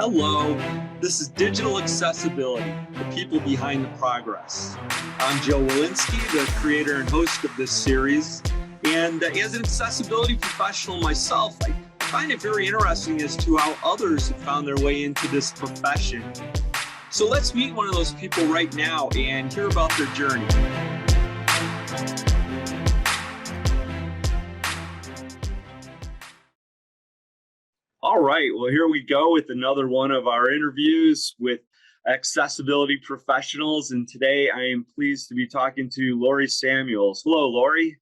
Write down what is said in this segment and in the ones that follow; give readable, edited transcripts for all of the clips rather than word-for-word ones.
Hello, this is Digital Accessibility, the people behind the progress. I'm Joe Walensky, the creator and host of this series. And as an accessibility professional myself, I find it very interesting as to how others have found their way into this profession. So let's meet one of those people right now and hear about their journey. All right, well, here we go with another one of our interviews with accessibility professionals. And today I am pleased to be talking to Lori Samuels. Hello, Lori.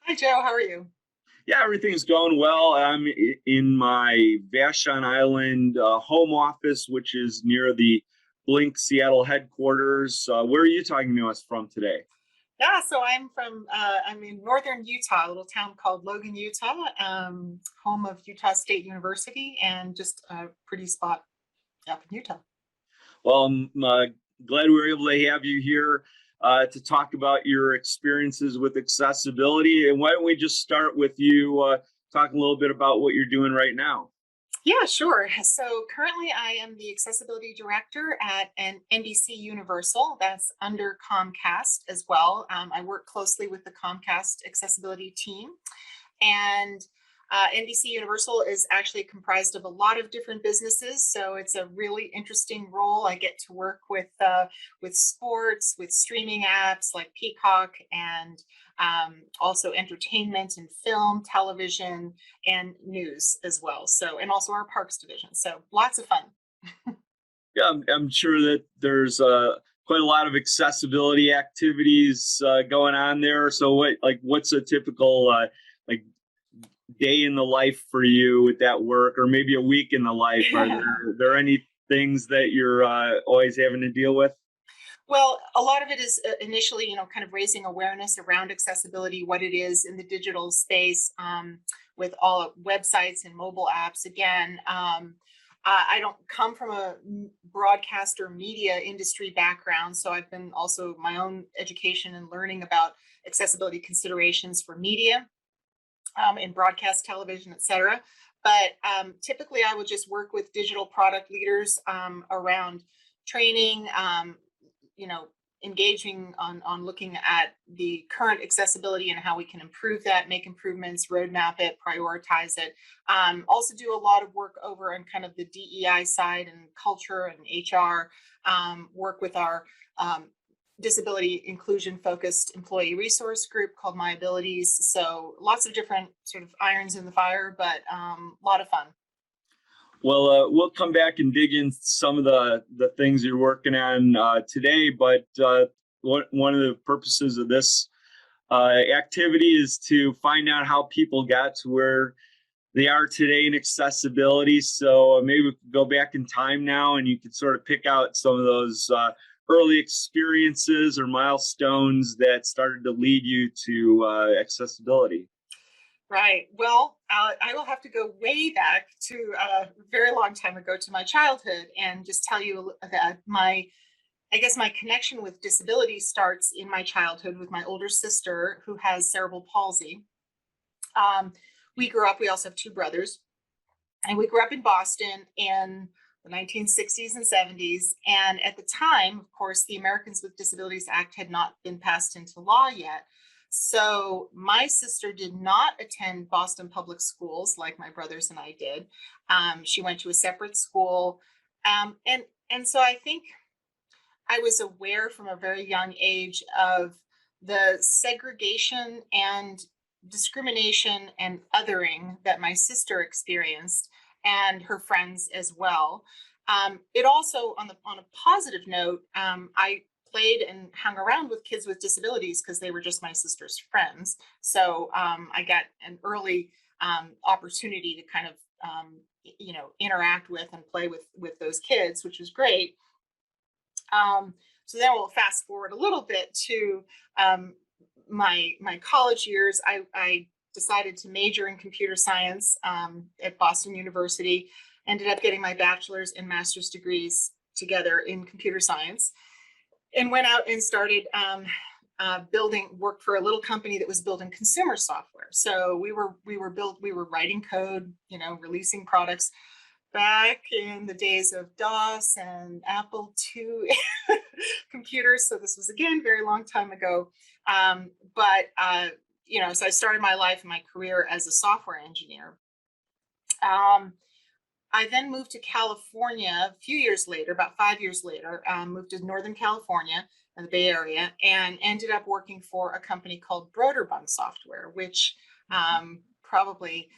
Hi, Joe. How are you? Yeah, everything's going well. I'm in my Vashon Island home office, which is near the Blink Seattle headquarters. Where are you talking to us from today? Yeah, so I'm in northern Utah, a little town called Logan, Utah, home of Utah State University, and just a pretty spot up in Utah. Well, I'm glad we were able to have you here to talk about your experiences with accessibility. And why don't we just start with you talking a little bit about what you're doing right now? Yeah, sure. So currently I am the accessibility director at an NBCUniversal. That's under Comcast as well. I work closely with the Comcast accessibility team. And NBCUniversal is actually comprised of a lot of different businesses, so it's a really interesting role. I get to work with sports, with streaming apps like Peacock, and also entertainment and film, television, and news as well. So, and also our parks division. So, lots of fun. Yeah, I'm sure that there's quite a lot of accessibility activities going on there. So, what's a typical like day in the life for you with that work, or maybe a week in the life? Are there any things that you're always having to deal with? Well, a lot of it is initially, kind of raising awareness around accessibility, what it is in the digital space, with all websites and mobile apps. Again, I don't come from a broadcast or media industry background, so I've been also my own education and learning about accessibility considerations for media, in broadcast television, et cetera. But typically, I would just work with digital product leaders around training, engaging on looking at the current accessibility and how we can improve that, make improvements, roadmap it, prioritize it. Also do a lot of work over on kind of the DEI side and culture and HR, work with our disability inclusion focused employee resource group called My Abilities. So lots of different sort of irons in the fire, but a lot of fun. Well, we'll come back and dig into some of the things you're working on today. But one of the purposes of this activity is to find out how people got to where they are today in accessibility. So maybe we could go back in time now, and you could sort of pick out some of those early experiences or milestones that started to lead you to accessibility. Right. Well, I will have to go way back to a very long time ago to my childhood and just tell you that I guess my connection with disability starts in my childhood with my older sister who has cerebral palsy. We also have two brothers, and we grew up in Boston in the 1960s and 70s. And at the time, of course, the Americans with Disabilities Act had not been passed into law yet. So my sister did not attend Boston public schools like my brothers and I did. She went to a separate school. And so I think I was aware from a very young age of the segregation and discrimination and othering that my sister experienced and her friends as well. It also, on a positive note, I played and hung around with kids with disabilities because they were just my sister's friends. So I got an early opportunity to kind of, interact with and play with those kids, which was great. So then we'll fast forward a little bit to my college years. I decided to major in computer science at Boston University, ended up getting my bachelor's and master's degrees together in computer science, and went out and started work for a little company that was building consumer software. So we were writing code, releasing products. back in the days of DOS and Apple II computers. So this was again very long time ago. But so I started my life and my career as a software engineer. Um, I then moved to California a few years later, about 5 years later, moved to Northern California in the Bay Area and ended up working for a company called Broderbund Software, which probably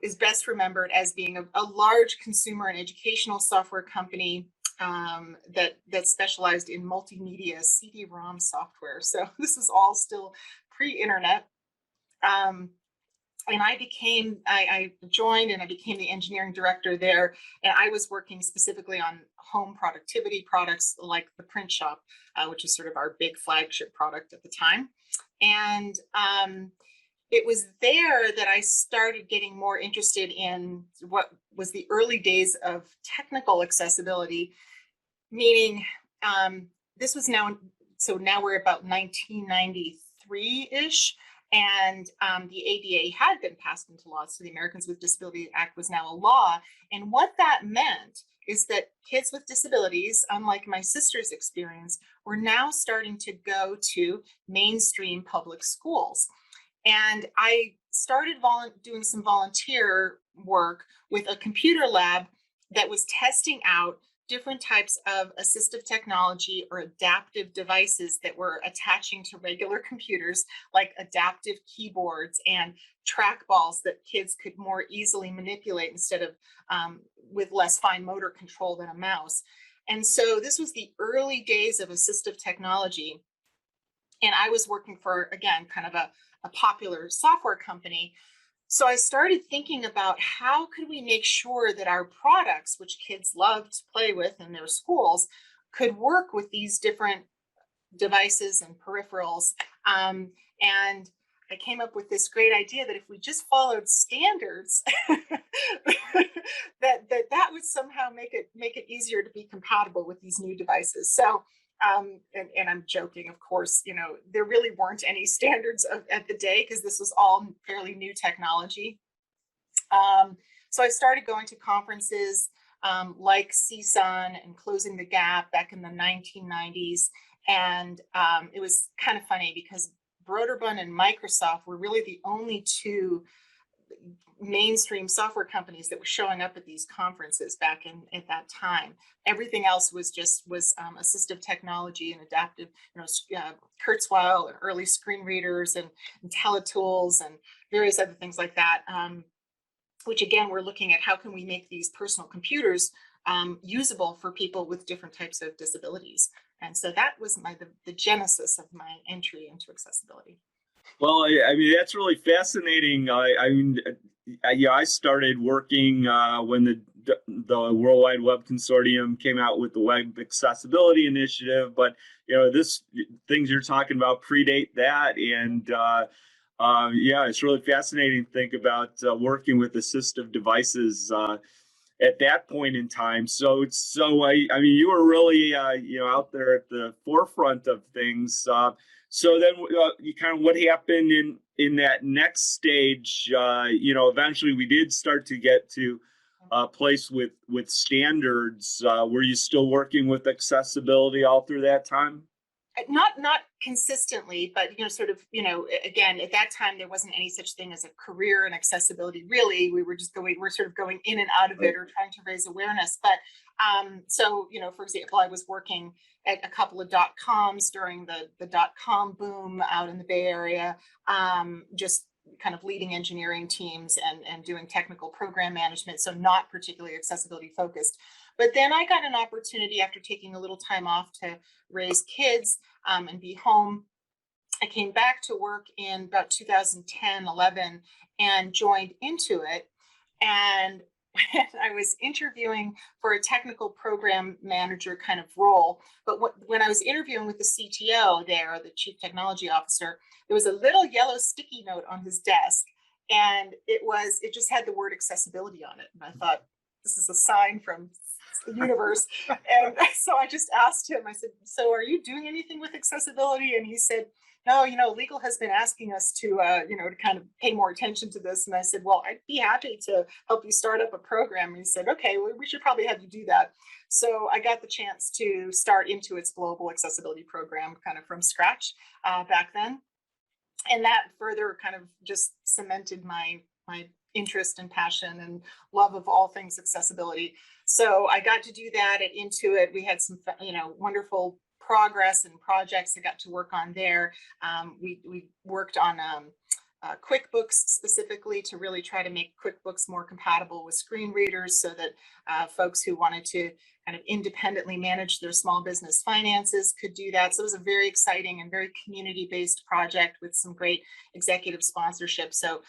is best remembered as being a large consumer and educational software company that specialized in multimedia CD-ROM software. So this is all still pre-internet. And I joined and I became the engineering director there. And I was working specifically on home productivity products like the Print Shop, which is sort of our big flagship product at the time. And it was there that I started getting more interested in what was the early days of technical accessibility, meaning this was now we're about 1993-ish. And the ADA had been passed into law. So the Americans with Disabilities Act was now a law. And what that meant is that kids with disabilities, unlike my sister's experience, were now starting to go to mainstream public schools. And I started doing some volunteer work with a computer lab that was testing out different types of assistive technology or adaptive devices that were attaching to regular computers, like adaptive keyboards and trackballs that kids could more easily manipulate instead of with less fine motor control than a mouse. And so this was the early days of assistive technology. And I was working for, again, kind of a popular software company. So I started thinking about how could we make sure that our products, which kids love to play with in their schools, could work with these different devices and peripherals. And I came up with this great idea that if we just followed standards, that would somehow make it easier to be compatible with these new devices. So and I'm joking, of course, there really weren't any standards at the day because this was all fairly new technology. So I started going to conferences like CSUN and Closing the Gap back in the 1990s. And it was kind of funny because Broderbund and Microsoft were really the only two mainstream software companies that were showing up at these conferences back at that time. Everything else was assistive technology and adaptive, Kurzweil and early screen readers and teletools and various other things like that, which again, we're looking at how can we make these personal computers usable for people with different types of disabilities. And so that was the genesis of my entry into accessibility. Well, I mean, that's really fascinating. I started working when the World Wide Web Consortium came out with the Web Accessibility Initiative, but things you're talking about predate that, and it's really fascinating to think about working with assistive devices at that point in time. So I mean, you were really out there at the forefront of things. So then, what happened in that next stage? Eventually we did start to get to a place with standards. Were you still working with accessibility all through that time? Not consistently, but again, at that time there wasn't any such thing as a career in accessibility. Really, we're sort of going in and out of it, or trying to raise awareness. But for example, I was working at a couple of .coms during the .com boom out in the Bay Area, just kind of leading engineering teams and doing technical program management, so not particularly accessibility focused. But then I got an opportunity after taking a little time off to raise kids and be home. I came back to work in about 2010, 11 and joined Intuit. And I was interviewing for a technical program manager kind of role. But when I was interviewing with the CTO there, the chief technology officer, there was a little yellow sticky note on his desk. And it just had the word accessibility on it. And I thought, this is a sign from the universe. And so I just asked him, I said, so are you doing anything with accessibility? And he said, no, legal has been asking us to, to kind of pay more attention to this. And I said, well, I'd be happy to help you start up a program. And he said, okay, well, we should probably have you do that. So I got the chance to start Intuit's global accessibility program kind of from scratch back then. And that further kind of just cemented my interest and passion and love of all things accessibility. So I got to do that at Intuit. We had some, wonderful progress and projects I got to work on there. We worked on QuickBooks specifically to really try to make QuickBooks more compatible with screen readers so that folks who wanted to kind of independently manage their small business finances could do that. So it was a very exciting and very community-based project with some great executive sponsorship. So,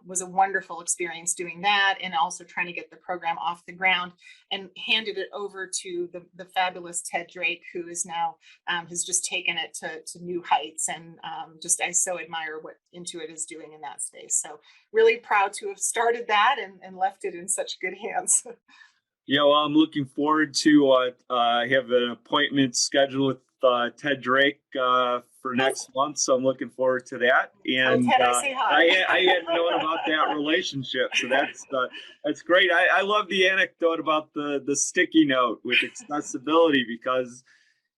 was a wonderful experience doing that, and also trying to get the program off the ground, and handed it over to the fabulous Ted Drake, who is now has just taken it to new heights. And I so admire what Intuit is doing in that space. So really proud to have started that and left it in such good hands. Yeah, well, I'm looking forward to have an appointment scheduled with Ted Drake for next month, so I'm looking forward to that. And Ted, I say hi. I hadn't known about that relationship, so that's great. I love the anecdote about the sticky note with accessibility, because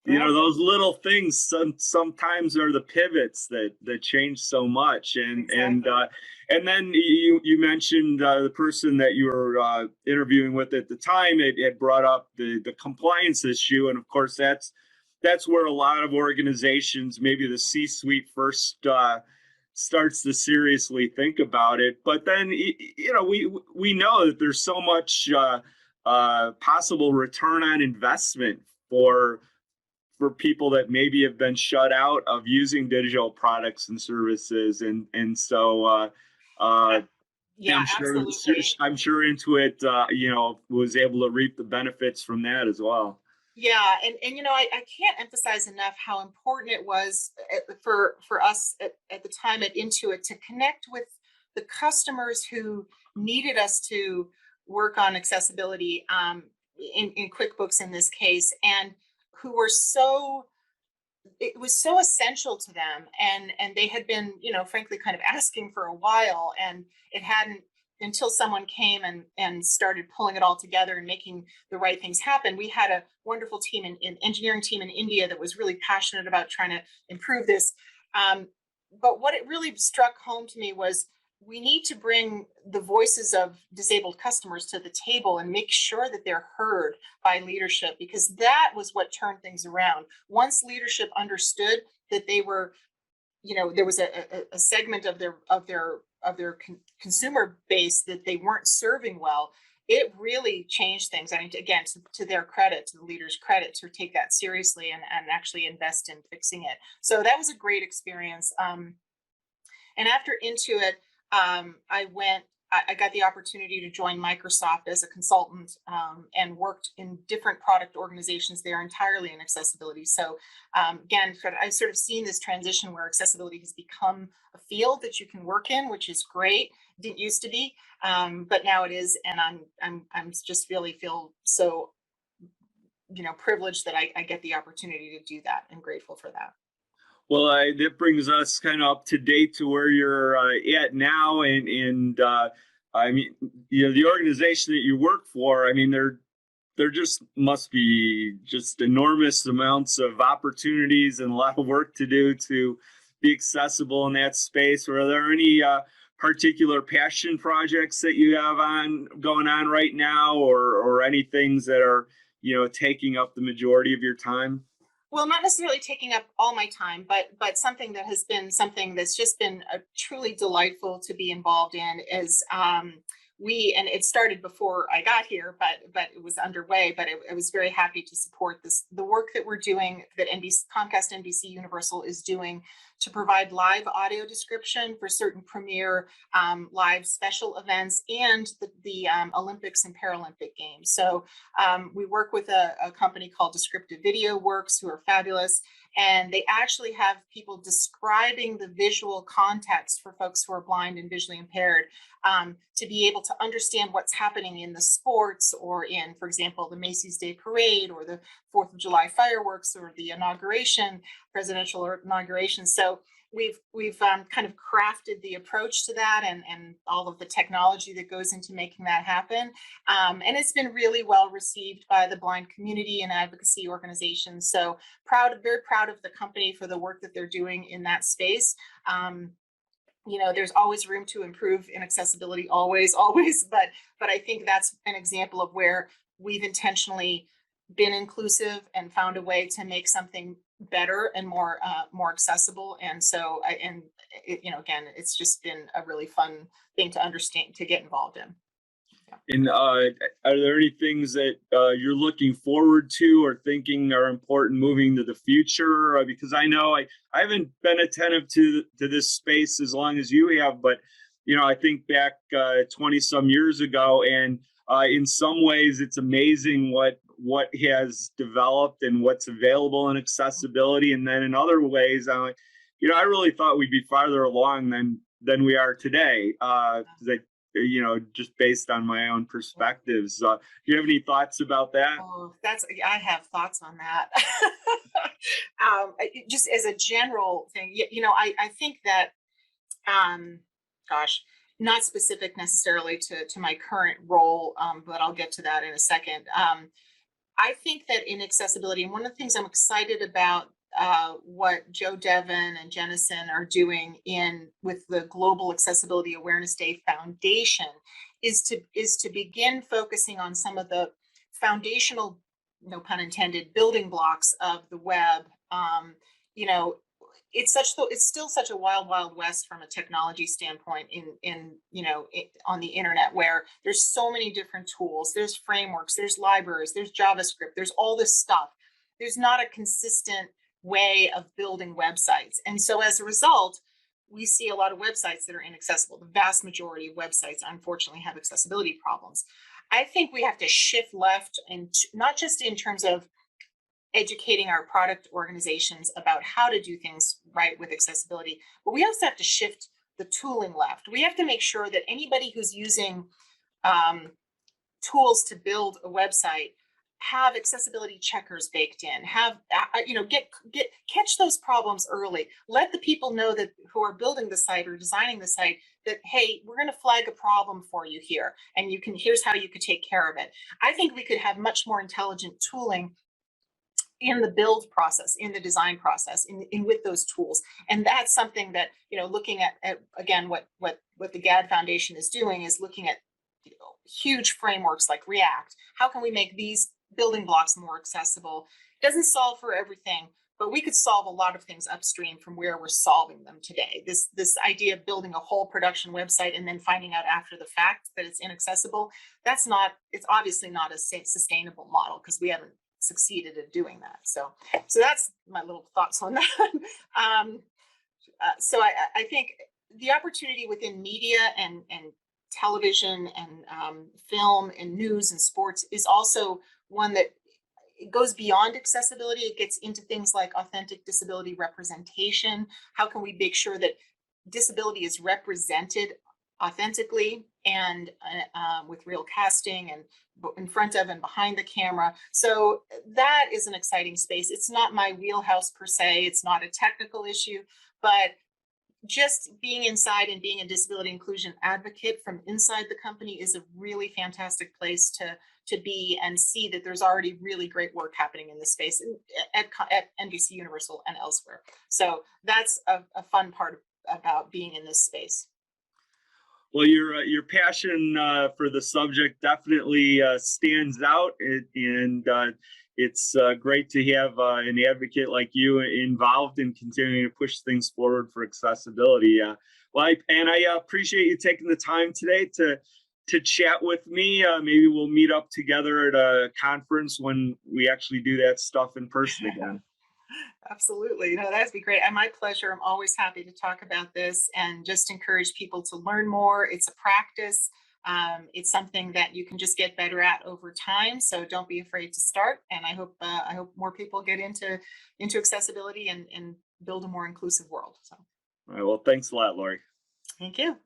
those little things sometimes are the pivots that change so much. And then you mentioned the person that you were interviewing with at the time. It brought up the compliance issue, and of course that's where a lot of organizations, maybe the C-suite, first starts to seriously think about it. But then we know that there's so much possible return on investment for people that maybe have been shut out of using digital products and services. And so Yeah, absolutely. I'm sure Intuit was able to reap the benefits from that as well. Yeah, and I can't emphasize enough how important it was for us at the time at Intuit to connect with the customers who needed us to work on accessibility in QuickBooks in this case, and who were it was so essential to them, and they had been, frankly, kind of asking for a while, and it hadn't, until someone came and started pulling it all together and making the right things happen. We had a wonderful team in engineering team in India that was really passionate about trying to improve this. But what it really struck home to me was, we need to bring the voices of disabled customers to the table and make sure that they're heard by leadership, because that was what turned things around. Once leadership understood that they were, there was a segment of their consumer base that they weren't serving well, it really changed things. I mean, again, to their credit, to the leaders' credit, to take that seriously and actually invest in fixing it. So that was a great experience. And after Intuit, I got the opportunity to join Microsoft as a consultant and worked in different product organizations there entirely in accessibility. So again, I've sort of seen this transition where accessibility has become a field that you can work in, which is great. Didn't used to be, but now it is, and I'm just really feel so privileged that I get the opportunity to do that, and grateful for that. Well, that brings us kind of up to date to where you're at now, and I mean, the organization that you work for. I mean, there just must be just enormous amounts of opportunities and a lot of work to do to be accessible in that space. Are there any particular passion projects that you have going on right now, or any things that are taking up the majority of your time? Well, not necessarily taking up all my time, but something that has been something that's just been truly delightful to be involved in is and it started before I got here, but it was underway. But I was very happy to support the work that we're doing, that Comcast NBCUniversal is doing, to provide live audio description for certain premier live special events and the Olympics and Paralympic Games. So we work with a company called Descriptive Video Works, who are fabulous, And they actually have people describing the visual context for folks who are blind and visually impaired, to be able to understand what's happening in the sports, or in, for example, the Macy's Day Parade, or the 4th of July fireworks, or the inauguration, presidential inauguration. So we've kind of crafted the approach to that, and all of the technology that goes into making that happen. And it's been really well received by the blind community and advocacy organizations. So very proud of the company for the work that they're doing in that space. There's always room to improve in accessibility, always, always. But I think that's an example of where we've intentionally been inclusive and found a way to make something better and more accessible. And so, again, it's just been a really fun thing to understand, to get involved in. And are there any things that you're looking forward to or thinking are important moving to the future? Because I know I haven't been attentive to this space as long as you have, but I think back 20 some years ago, and in some ways it's amazing what has developed and what's available in accessibility. And then in other ways, I'm like, I really thought we'd be farther along than we are today. Just based on my own perspectives. Do you have any thoughts about that? Oh, I have thoughts on that. Just as a general thing, I think that, gosh, not specific necessarily to my current role, but I'll get to that in a second. I think that in accessibility, and one of the things I'm excited about, what Joe Devon and Jennison are doing with the Global Accessibility Awareness Day Foundation, is to begin focusing on some of the foundational, no pun intended, building blocks of the web. It's still such a wild west from a technology standpoint on the internet, where there's so many different tools, there's frameworks, there's libraries, there's JavaScript, there's all this stuff. There's not a consistent way of building websites. And so as a result, we see a lot of websites that are inaccessible. The vast majority of websites, unfortunately, have accessibility problems. I think we have to shift left, and not just in terms of educating our product organizations about how to do things right with accessibility, but we also have to shift the tooling left. We have to make sure that anybody who's using tools to build a website have accessibility checkers baked in, catch those problems early. Let the people know that who are building the site or designing the site that, hey, we're going to flag a problem for you here, and here's how you could take care of it. I think we could have much more intelligent tooling in the build process, in the design process, in with those tools. And that's something that, looking at again, what the GAD Foundation is doing, is looking at huge frameworks like React. How can we make these building blocks more accessible? It doesn't solve for everything, but we could solve a lot of things upstream from where we're solving them today. This idea of building a whole production website and then finding out after the fact that it's inaccessible, it's obviously not a sustainable model, because we haven't succeeded at doing that. So that's my little thoughts on that. So I think the opportunity within media and television and film and news and sports is also one that it goes beyond accessibility. It gets into things like authentic disability representation. How can we make sure that disability is represented authentically and with real casting and in front of and behind the camera? So that is an exciting space. It's not my wheelhouse per se. It's not a technical issue, but just being inside and being a disability inclusion advocate from inside the company is a really fantastic place to be, and see that there's already really great work happening in this space at NBCUniversal and elsewhere. So that's a fun part about being in this space. Well, your passion for the subject definitely stands out, and it's great to have an advocate like you involved in continuing to push things forward for accessibility. I appreciate you taking the time today to chat with me. Maybe we'll meet up together at a conference when we actually do that stuff in person again. Absolutely. That'd be great. And my pleasure. I'm always happy to talk about this and just encourage people to learn more. It's a practice. It's something that you can just get better at over time. So don't be afraid to start. And I hope more people get into accessibility and build a more inclusive world. So All right. Well, thanks a lot, Lori. thank you.